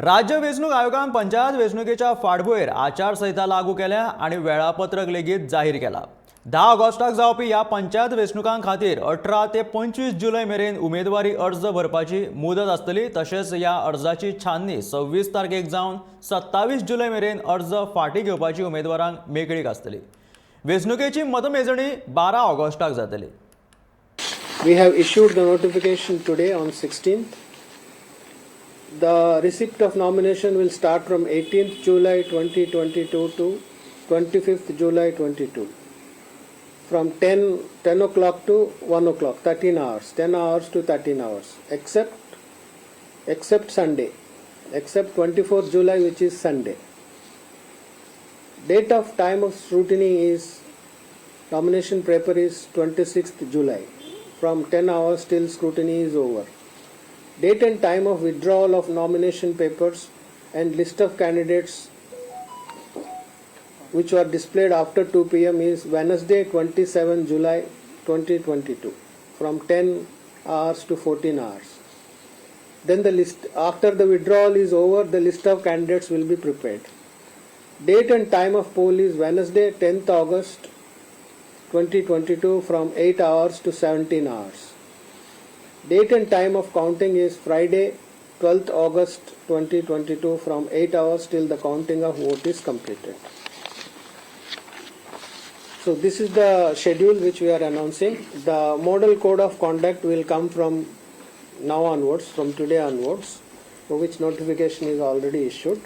राज्य वेंचणूक आयोगान पंचायत वेंचणुकेच्या फाटभुंयेर आचारसंहिता लागू केल्या आणि वेळापत्रक लेगीत जाहीर केला। 10 ऑगस्टाक जावपी ह्या पंचायत वेंचणुकां खातीर 18 ते 25 जुलय मेरेन उमेदवारी अर्ज भरपाची मुदत आसतली। तशेंच ह्या अर्जाची छाननी 26 तारखेक जावन 27 जुलय मेरेन अर्ज फाटीं घेवपाची उमेदवारांक मेकळीक आसतली। वेंचणुकेची मतमेजणी 12 ऑगस्टाक जातली। We have issued the notification today on 16th. The receipt of nomination will start from 18th July 2022 to 25th July 22. From 10 o'clock to 1 o'clock, 13 hours, 10 hours to 13 hours, except Sunday, except 24th July, which is Sunday. Date of time of scrutiny is, nomination paper is 26th July. From 10 hours till scrutiny is over. Date and time of withdrawal of nomination papers and list of candidates which were displayed after 2 p.m. is Wednesday 27 July 2022 from 10 hours to 14 hours. Then the list, after the withdrawal is over, the list of candidates will be prepared. Date and time of poll is Wednesday 10th August 2022 from 8 hours to 17 hours. Date and time of counting is Friday 12th August 2022 from 8 hours till the counting of vote is completed. So this is the schedule which we are announcing. The model code of conduct will come from now onwards, from today onwards, for which notification is already issued.